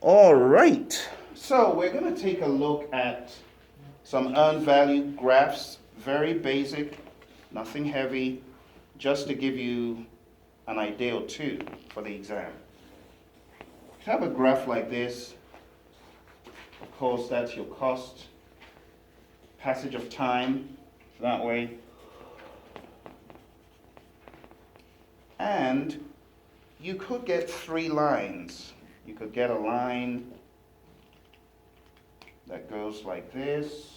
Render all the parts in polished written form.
All right. So we're going to take a look at some earned value graphs, very basic, nothing heavy, just to give you an idea or two for the exam. If you have a graph like this, of course, that's your cost, passage of time, that way. And you could get three lines. You could get a line that goes like this.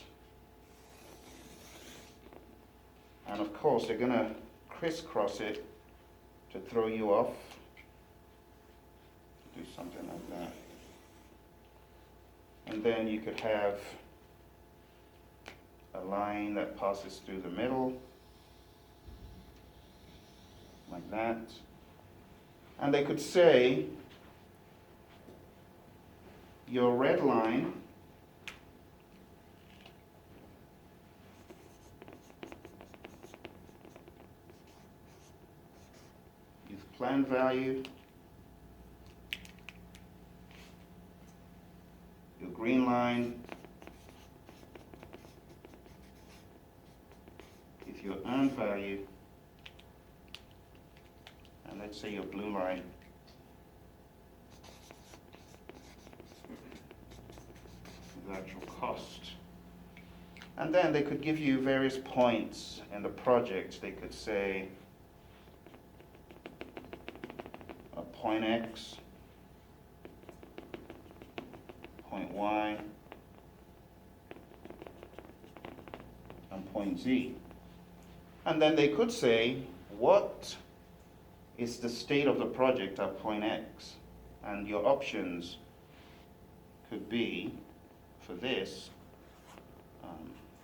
And of course, they're going to crisscross it to throw you off. Do something like that. And then you could have a line that passes through the middle, like that. And they could say your red line is planned value, your green line is your earned value, and let's say your blue line is actual cost. And then they could give you various points in the project. They could say a point X, point Y, and point Z. And then they could say, what is the state of the project at point X? And your options could be, for this,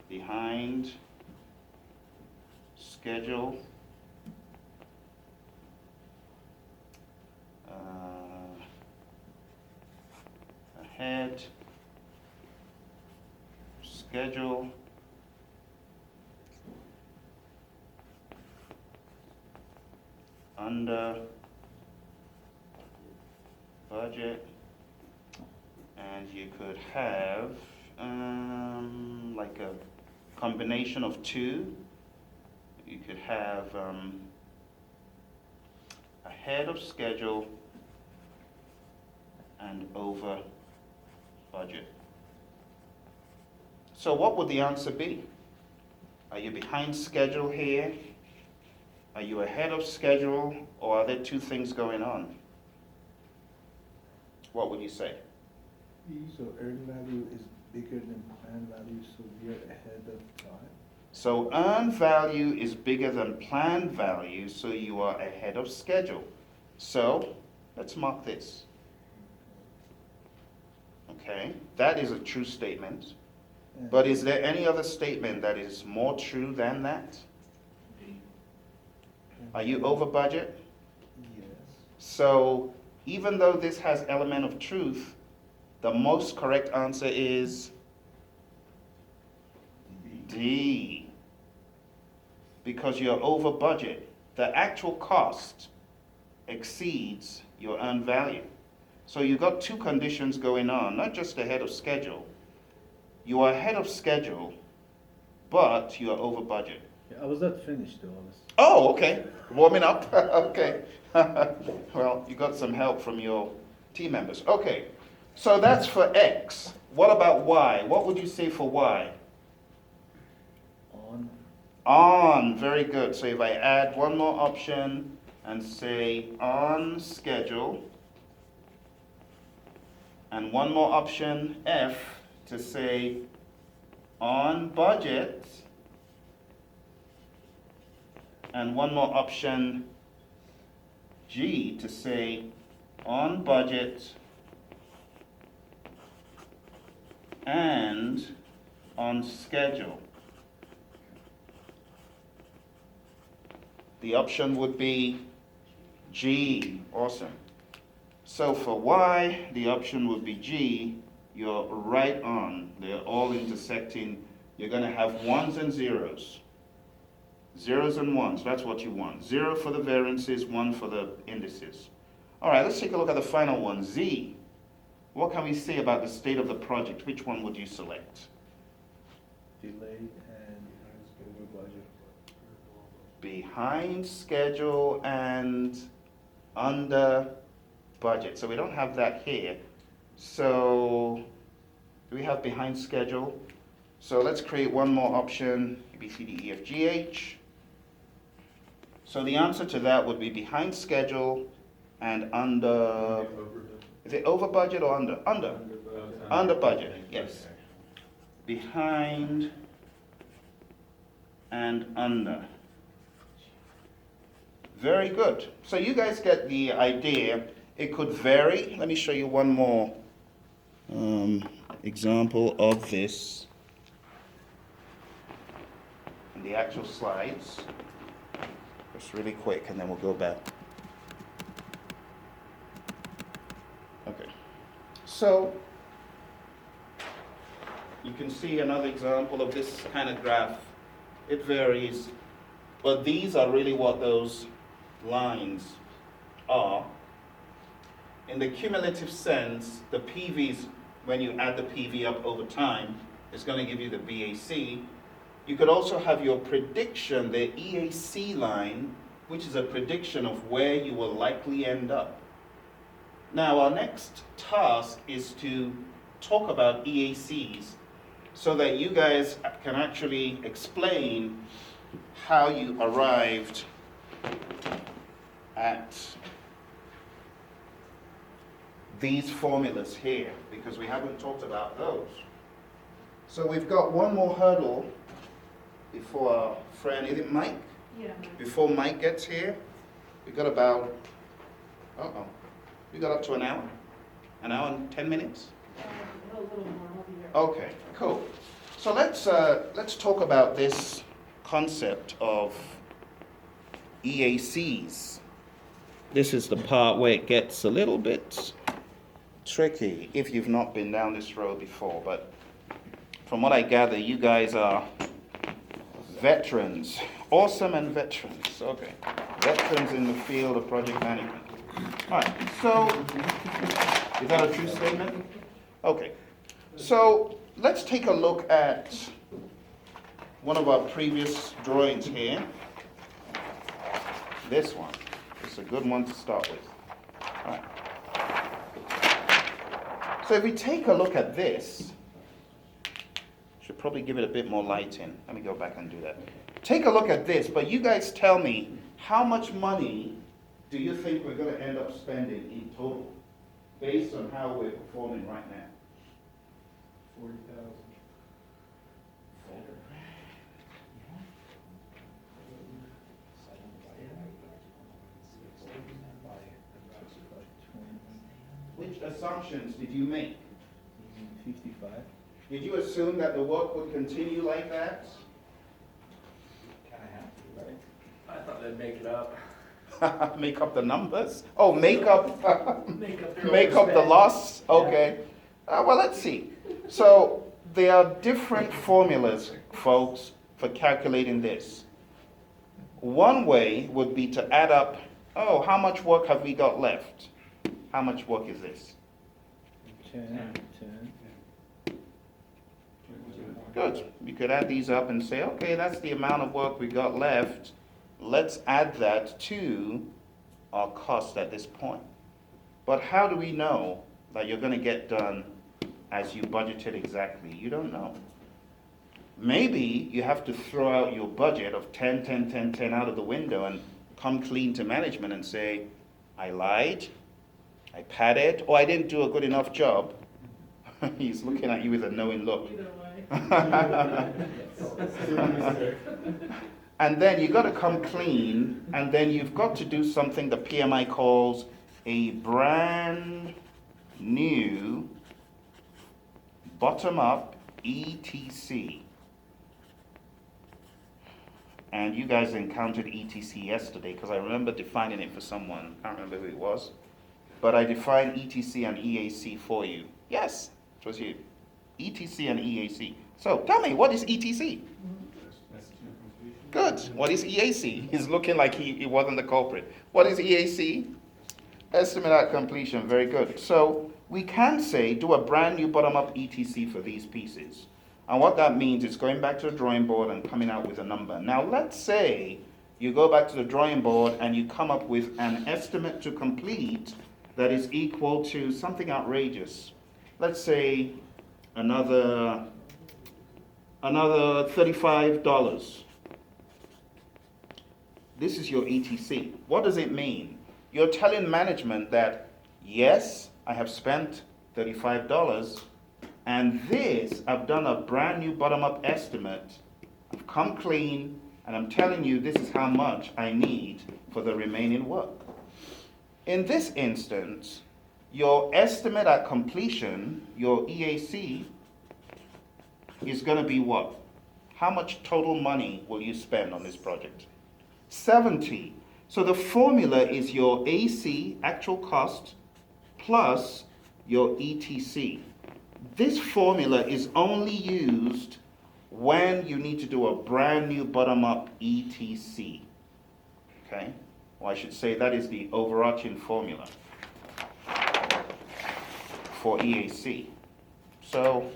behind, schedule, ahead, schedule, under, budget, and you could have like a combination of two. You could have ahead of schedule and over budget. So what would the answer be? Are you behind schedule here? Are you ahead of schedule, or are there two things going on? What would you say? So earned value is bigger than planned value, so we are ahead of time. So earned value is bigger than planned value, so you are ahead of schedule. So let's mark this. Okay, that is a true statement. But is there any other statement that is more true than that? Are you over budget? Yes. So even though this has element of truth, the most correct answer is D. Because you're over budget. The actual cost exceeds your earned value. So you've got two conditions going on, not just ahead of schedule. You are ahead of schedule, but you are over budget. Yeah, I was not finished though, honestly. Oh, okay. Warming up. Okay. Well, you got some help from your team members. Okay. So that's for X. What about Y? What would you say for Y? On. On. Very good. So if I add one more option and say on schedule, and one more option, F, to say on budget, and one more option, G, to say on budget and on schedule. The option would be G. Awesome. So for Y, the option would be G. You're right on. They're all intersecting. You're going to have ones and zeros. Zeros and ones, that's what you want. 0 for the variances, 1 for the indices. All right, let's take a look at the final one, Z. what can we say about the state of the project? Which one would you select? Delayed and over budget. Behind schedule and under budget. So we don't have that here. So do we have behind schedule? So let's create one more option, A, B, C, D, E, F, G, H. So the answer to that would be behind schedule and under, is it over budget or under? Under budget, yes. Behind and under. Very good. So you guys get the idea. It could vary. Let me show you one more example of this in the actual slides. Just really quick, and then we'll go back. Okay. So you can see another example of this kind of graph. It varies, but these are really what those lines are. In the cumulative sense, the PVs, when you add the PV up over time, is going to give you the BAC. You could also have your prediction, the EAC line, which is a prediction of where you will likely end up. Now, our next task is to talk about EACs so that you guys can actually explain how you arrived at these formulas here, because we haven't talked about those. So we've got one more hurdle before our friend, is it Mike? Yeah. Before Mike gets here, we got about, we got up to an hour and 10 minutes? A little more, I'll be there. Okay, cool. So let's talk about this concept of EACs. This is the part where it gets a little bit tricky if you've not been down this road before, but from what I gather, you guys are veterans, awesome and veterans. Okay, veterans in the field of project management. All right, so is that a true statement? Okay, so let's take a look at one of our previous drawings here. This one. It's a good one to start with. All right. So if we take a look at this, should probably give it a bit more light in. Let me go back and do that. Take a look at this, but you guys tell me, how much money do you think we're going to end up spending in total based on how we're performing right now? 40,000. Which assumptions did you make? 55. Did you assume that the work would continue like that? Kind of have to, right? I thought they'd make it up. Make up the numbers? Oh, make up, Their make up the overspend. loss? Okay. Well, let's see. So there are different formulas, folks, for calculating this. One way would be to add up, oh, how much work have we got left? How much work is this? 10. Good. You could add these up and say, okay, that's the amount of work we got left. Let's add that to our cost at this point. But how do we know that you're going to get done as you budgeted exactly? You don't know. Maybe you have to throw out your budget of 10, 10, 10, 10 out of the window and come clean to management and say, I lied, I padded, or I didn't do a good enough job. He's looking at you with a knowing look. Either way. And then you got to come clean, and then you've got to do something the PMI calls a brand new bottom-up ETC. And you guys encountered ETC yesterday, because I remember defining it for someone. I can't remember who it was. But I defined ETC and EAC for you. Yes, it was you. ETC and EAC. So tell me, what is ETC? Good. What is EAC? He's looking like he wasn't the culprit. What is EAC? Estimate at completion. Very good. So we can say do a brand new bottom-up ETC for these pieces. And what that means is going back to the drawing board and coming out with a number. Now let's say you go back to the drawing board and you come up with an estimate to complete that is equal to something outrageous. Let's say another $35. This is your ETC. What does it mean? You're telling management that, yes, I have spent $35, and this, I've done a brand new bottom-up estimate. I've come clean, and I'm telling you this is how much I need for the remaining work. In this instance, your estimate at completion, your EAC, is going to be what? How much total money will you spend on this project? 70. So the formula is your AC, actual cost, plus your ETC. This formula is only used when you need to do a brand new bottom-up ETC. Okay? Or I should say that is the overarching formula for EAC. So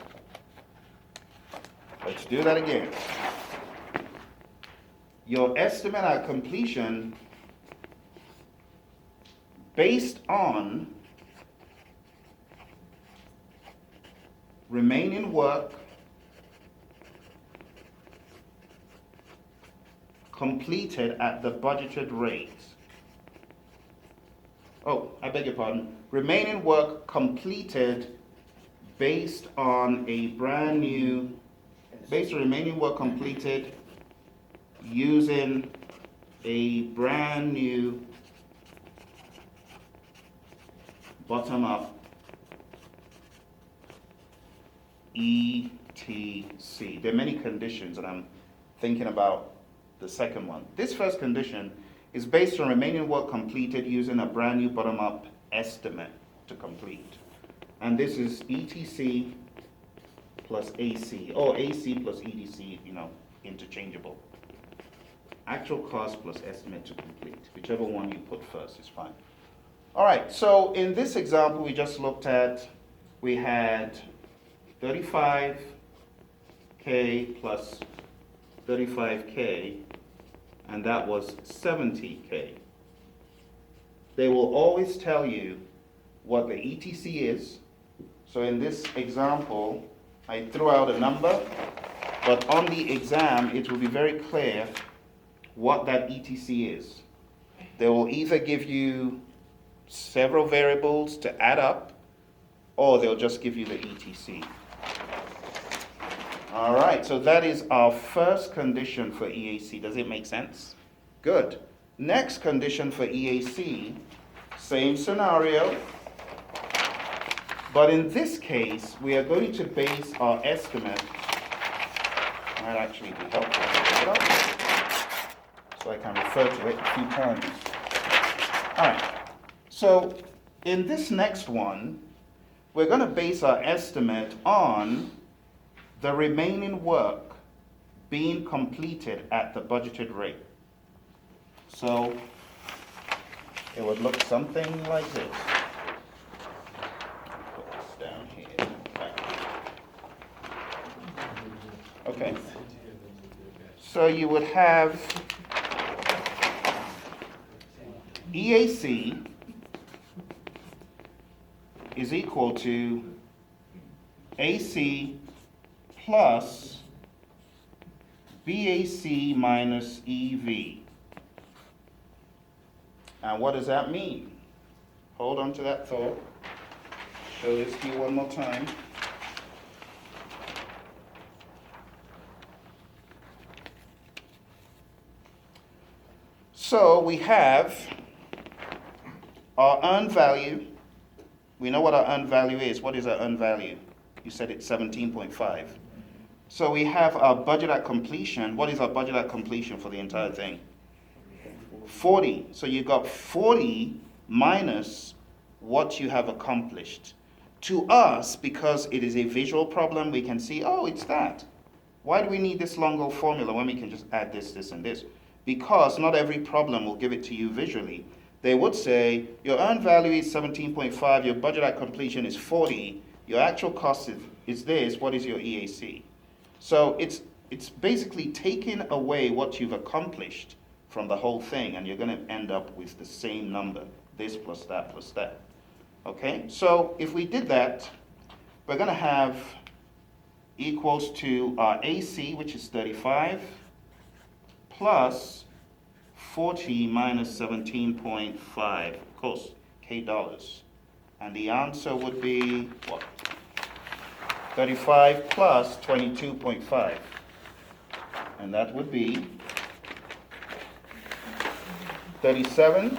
let's do that again. Your estimate at completion based on remaining work completed at the budgeted rate. Oh, I beg your pardon. Remaining work completed based on a brand new, based on remaining work completed using a brand new bottom-up ETC. There are many conditions, and I'm thinking about the second one. This first condition is based on remaining work completed using a brand new bottom-up estimate to complete. And this is ETC plus AC, or AC plus ETC, interchangeable. Actual cost plus estimate to complete. Whichever one you put first is fine. All right, so in this example we just looked at, we had 35K plus 35K, and that was 70K. They will always tell you what the ETC is. So in this example, I threw out a number, but on the exam, it will be very clear what that ETC is. They will either give you several variables to add up, or they'll just give you the ETC. All right, so that is our first condition for EAC. Does it make sense? Good. Next condition for EAC, same scenario, but in this case, we are going to base our estimate, might actually be helpful to pick it up, so I can refer to it a few times. All right, so in this next one, we're going to base our estimate on the remaining work being completed at the budgeted rate. So it would look something like this. Put this down here. Okay. So you would have EAC is equal to AC plus BAC minus EV. And what does that mean? Hold on to that thought. Show this to you one more time. So we have our earned value. We know what our earned value is. What is our earned value? You said it's 17.5. So we have our budget at completion. What is our budget at completion for the entire thing? 40. So you got 40 minus what you have accomplished. To us, because it is a visual problem, we can see, oh, it's that. Why do we need this long old formula when we can just add this, this, and this? Because not every problem will give it to you visually. they would say your earned value is 17.5, your budget at completion is 40, your actual cost is this, what is your EAC? So it's basically taking away what you've accomplished from the whole thing, and you're going to end up with the same number, this plus that plus that. Okay, so if we did that, we're going to have equals to our AC, which is 35, plus 40 minus 17.5, of course, K dollars. And the answer would be what? 35 plus 22.5. And that would be 37.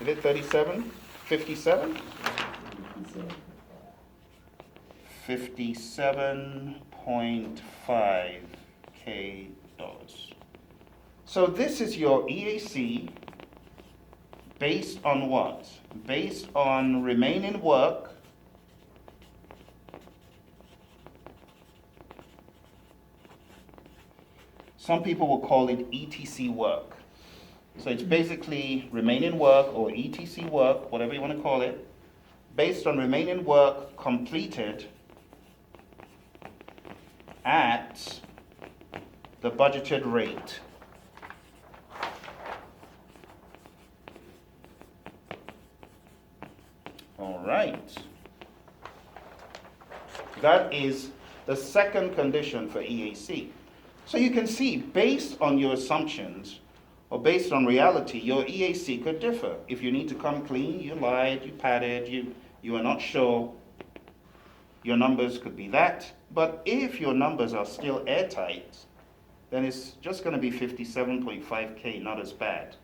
Is it 37? 57? 57.5 K dollars. So this is your EAC based on what? Based on remaining work some people will call it ETC work. So it's basically remaining work or ETC work, whatever you want to call it, based on remaining work completed at the budgeted rate. All right. That is the second condition for EAC. So you can see, based on your assumptions, or based on reality, your EAC could differ. If you need to come clean, you lied, you padded, you are not sure, your numbers could be that. But if your numbers are still airtight, then it's just going to be 57.5K, not as bad.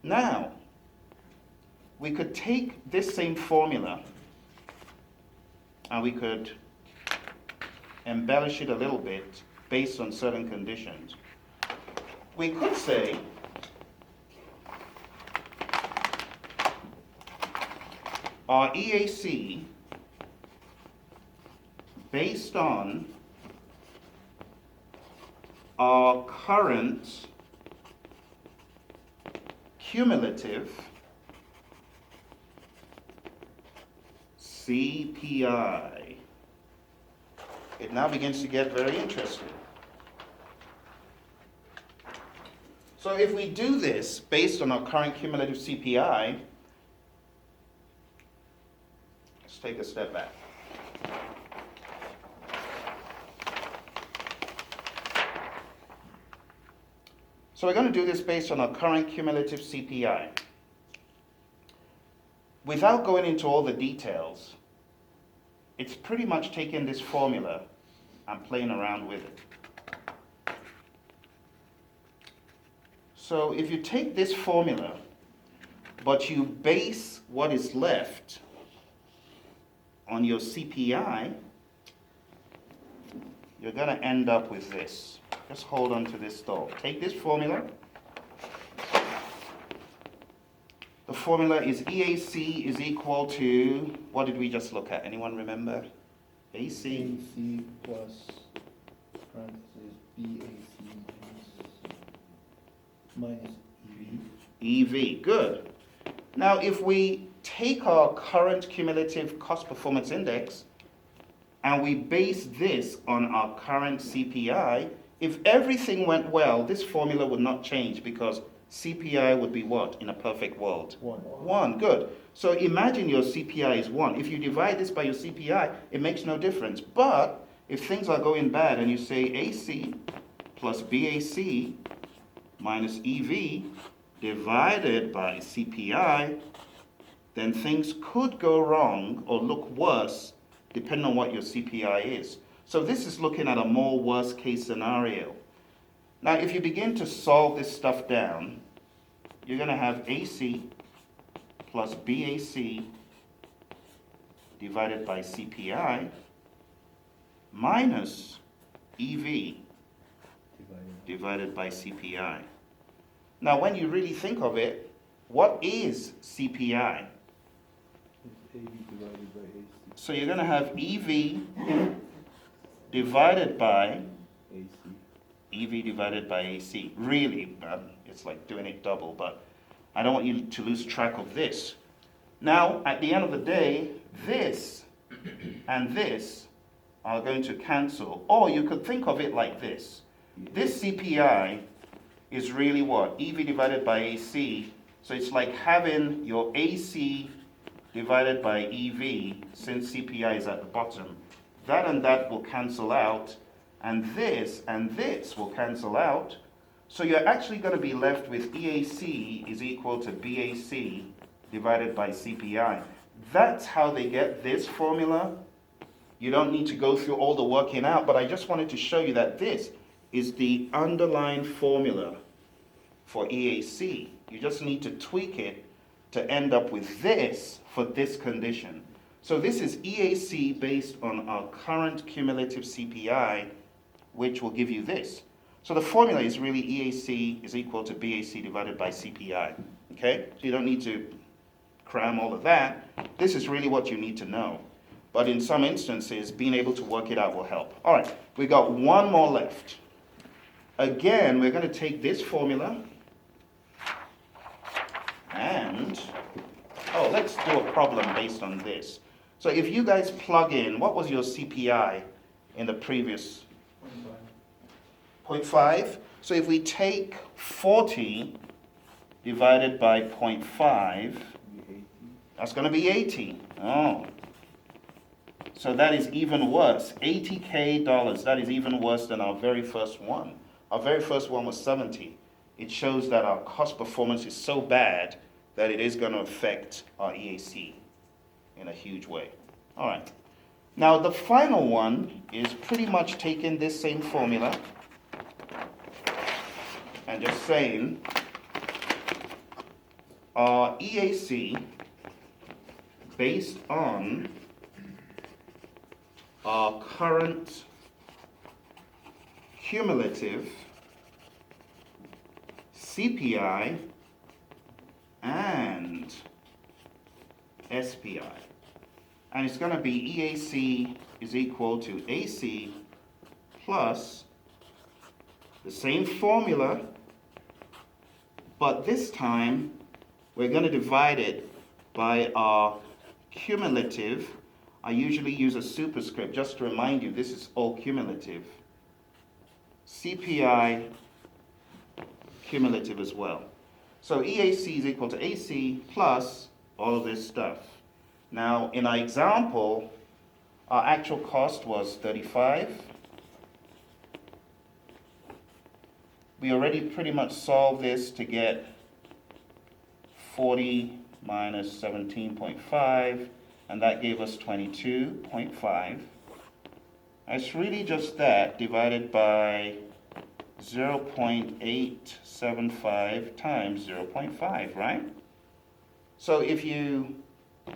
Now, we could take this same formula and we could embellish it a little bit based on certain conditions. We could say our EAC based on our current cumulative CPI. It now begins to get very interesting. So if we do this based on our current cumulative CPI, let's take a step back. So we're going to do this based on our current cumulative CPI. Without going into all the details, it's pretty much taking this formula and playing around with it. So if you take this formula, but you base what is left on your CPI, you're going to end up with this. Just hold on to this thought. Take this formula. The formula is EAC is equal to, what did we just look at? Anyone remember? AC. AC plus parentheses BAC minus EV. EV, good. Now if we take our current cumulative cost performance index and we base this on our current CPI, if everything went well, this formula would not change because CPI would be what in a perfect world? 1. 1, good. So imagine your CPI is 1. If you divide this by your CPI, it makes no difference. But if things are going bad and you say AC plus BAC minus EV divided by CPI, then things could go wrong or look worse depending on what your CPI is. So this is looking at a more worst case scenario. Now if you begin to solve this stuff down, you're going to have AC plus BAC divided by CPI minus EV divided by CPI. Now when you really think of it, what is CPI? It's AB divided by AC. So you're going to have EV divided by AC. EV divided by AC. Really, it's like doing it double, but I don't want you to lose track of this. Now, at the end of the day, this and this are going to cancel. Or you could think of it like this. This CPI is really what? EV divided by AC. So it's like having your AC divided by EV, since CPI is at the bottom. That and that will cancel out, and this will cancel out. So you're actually going to be left with EAC is equal to BAC divided by CPI. That's how they get this formula. You don't need to go through all the working out, but I just wanted to show you that this is the underlying formula for EAC. You just need to tweak it to end up with this for this condition. So this is EAC based on our current cumulative CPI, which will give you this. So the formula is really EAC is equal to BAC divided by CPI. Okay? So you don't need to cram all of that. This is really what you need to know. But in some instances, being able to work it out will help. All right, we got one more left. Again, we're going to take this formula and, let's do a problem based on this. So if you guys plug in, what was your CPI in the previous 0.5? So if we take 40 divided by 0.5, that's going to be 80. Oh. So that is even worse. $80K, that is even worse than our very first one. Our very first one was 70. It shows that our cost performance is so bad that it is going to affect our EAC in a huge way. All right. Now the final one is pretty much taking this same formula and just saying our EAC based on our current cumulative CPI and SPI. And it's going to be EAC is equal to AC plus the same formula, but this time we're going to divide it by our cumulative. I usually use a superscript just to remind you this is all cumulative. CPI cumulative as well. So EAC is equal to AC plus all of this stuff. Now in our example, our actual cost was 35. We already pretty much solved this to get 40 minus 17.5, and that gave us 22.5. It's really just that divided by 0.875 times 0.5, right? So if you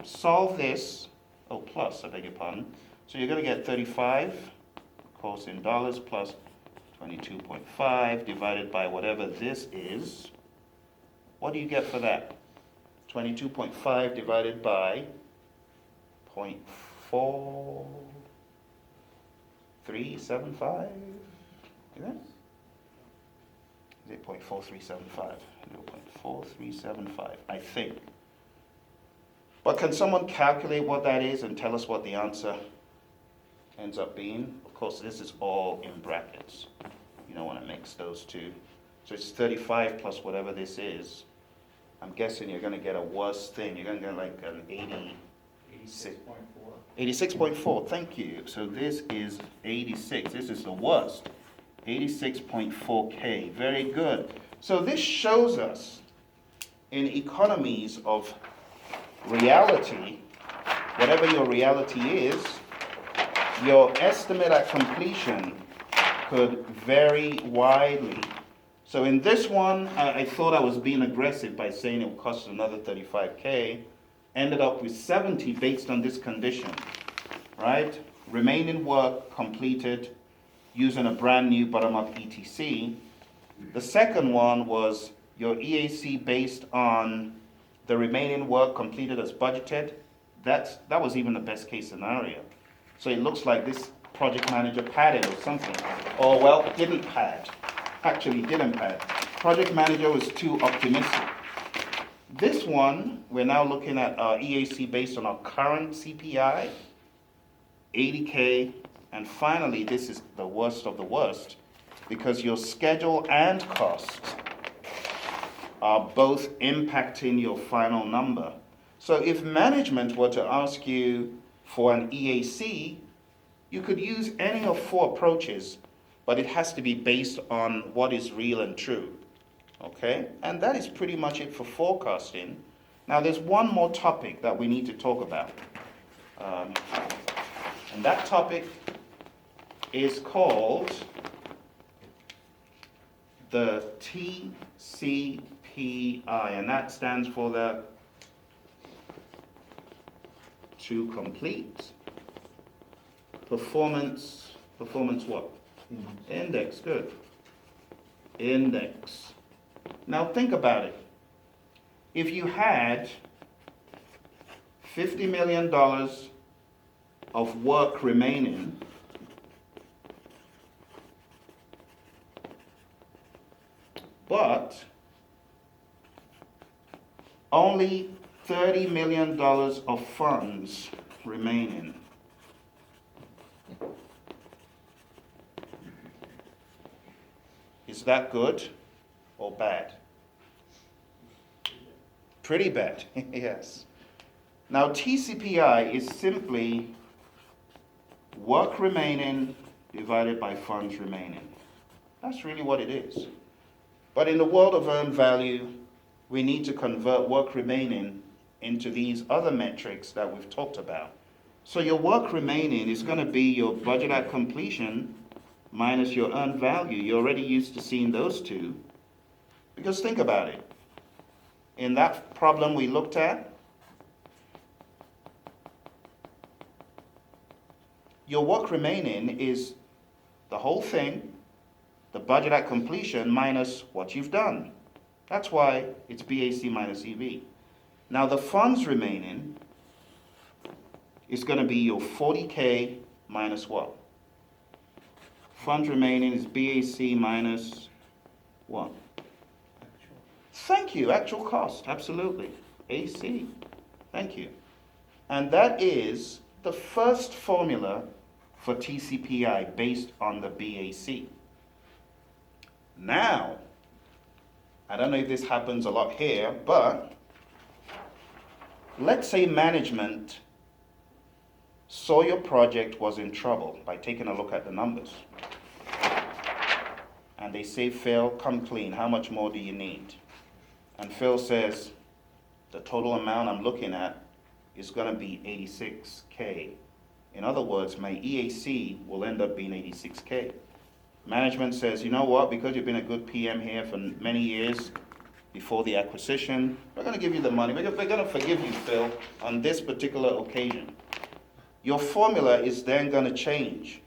solve this, plus, I beg your pardon. So you're going to get 35, of course in dollars, plus 22.5 divided by whatever this is. What do you get for that? 22.5 divided by 0.4375? Is it 0.4375? 0.4375, I think. But can someone calculate what that is and tell us what the answer ends up being? Of course, this is all in brackets. You don't want to mix those two. So it's 35 plus whatever this is. I'm guessing you're going to get a worse thing. You're going to get like an 86.4. 86.4, thank you. So this is 86. This is the worst. 86.4K. Very good. So this shows us in economies of reality, whatever your reality is, your estimate at completion could vary widely. So in this one, I thought I was being aggressive by saying it would cost another 35K. Ended up with 70 based on this condition, right? Remaining work completed using a brand new bottom-up ETC. The second one was your EAC based on the remaining work completed as budgeted. That was even the best case scenario. So it looks like this project manager padded or something. Or well, didn't pad. Actually didn't pad. Project manager was too optimistic. This one, we're now looking at our EAC based on our current CPI, 80K, and finally, this is the worst of the worst, because your schedule and cost are both impacting your final number. So if management were to ask you for an EAC, you could use any of four approaches, but it has to be based on what is real and true. Okay? And that is pretty much it for forecasting. Now, there's one more topic that we need to talk about. And that topic is called the TCPI, and that stands for the To Complete Performance what? Index, good. Index. Now think about it. If you had $50 million of work remaining, but only $30 million of funds remaining. Is that good or bad? Pretty bad, yes. Now TCPI is simply work remaining divided by funds remaining. That's really what it is. But in the world of earned value, we need to convert work remaining into these other metrics that we've talked about. So your work remaining is going to be your budget at completion minus your earned value. You're already used to seeing those two. Because think about it. In that problem we looked at, your work remaining is the whole thing, the budget at completion minus what you've done. That's why it's BAC minus EV. Now the funds remaining is going to be your 40K minus what? Funds remaining is BAC minus what? Thank you, actual cost, absolutely. AC, thank you. And that is the first formula for TCPI based on the BAC. Now, I don't know if this happens a lot here, but let's say management saw your project was in trouble by taking a look at the numbers. And they say, Phil, come clean, how much more do you need? And Phil says, the total amount I'm looking at is going to be 86K. In other words, my EAC will end up being 86K. Management says, you know what, because you've been a good PM here for many years before the acquisition, we're going to give you the money. We're going to forgive you, Phil, on this particular occasion. Your formula is then going to change.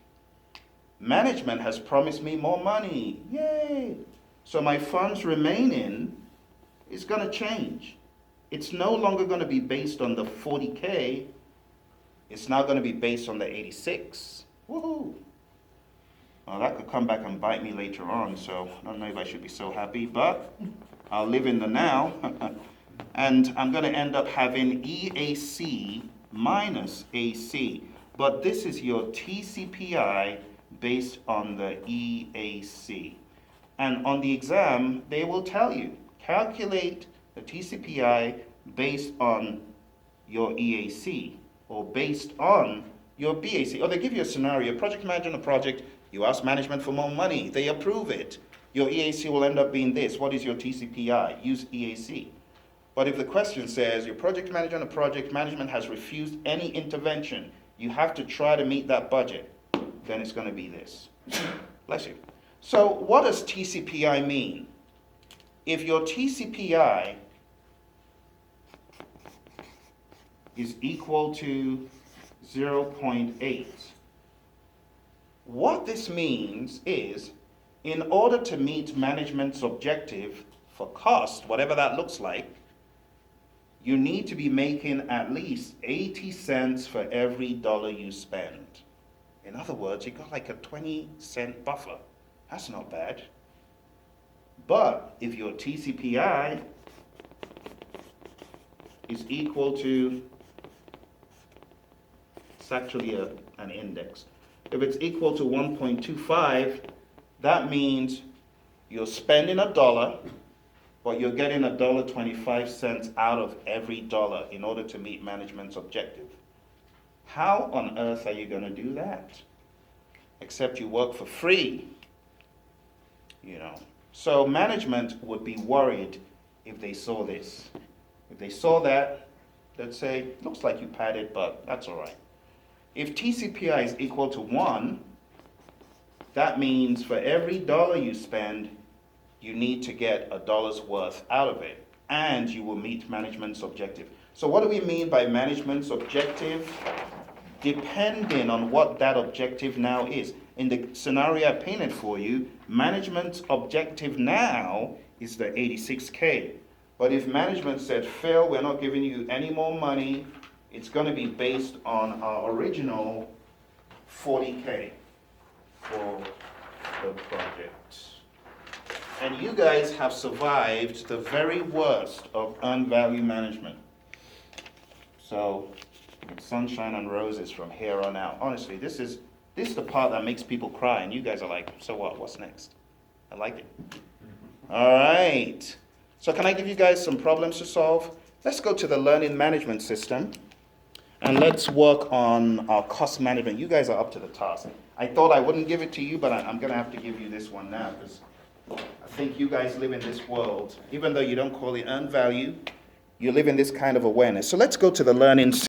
Management has promised me more money. Yay! So my funds remaining is going to change. It's no longer going to be based on the 40K. It's now going to be based on the 86. Woohoo! Well, that could come back and bite me later on, so I don't know if I should be so happy, but I'll live in the now. And I'm going to end up having EAC minus AC. But this is your TCPI based on the EAC. And on the exam, they will tell you, calculate the TCPI based on your EAC or based on your BAC. Or they give you a scenario, project manager on a project, you ask management for more money, they approve it. Your EAC will end up being this. What is your TCPI? Use EAC. But if the question says your project manager on a project, management has refused any intervention, you have to try to meet that budget, then it's going to be this. Bless you. So what does TCPI mean? If your TCPI is equal to 0.8, what this means is, in order to meet management's objective for cost, whatever that looks like, you need to be making at least 80 cents for every dollar you spend. In other words, you got like a 20-cent buffer. That's not bad. But if your TCPI is equal to, it's actually an index. If it's equal to 1.25, that means you're spending $1, but you're getting $1.25 out of every dollar in order to meet management's objective. How on earth are you going to do that? Except you work for free, you know. So management would be worried if they saw this. If they saw that, they'd say, looks like you padded, but that's all right. If TCPI is equal to 1, that means for every dollar you spend, you need to get $1's worth out of it, and you will meet management's objective. So what do we mean by management's objective? Depending on what that objective now is. In the scenario I painted for you, management's objective now is the 86K. But if management said, Phil, we're not giving you any more money, it's going to be based on our original 40K for the project. And you guys have survived the very worst of earned value management. So it's sunshine and roses from here on out. Honestly, this is the part that makes people cry, and you guys are like, so what? What's next? I like it. All right. So can I give you guys some problems to solve? Let's go to the learning management system, and let's work on our cost management. You guys are up to the task. I thought I wouldn't give it to you, but I'm going to have to give you this one now, because I think you guys live in this world. Even though you don't call it earned value, you live in this kind of awareness. So let's go to the learning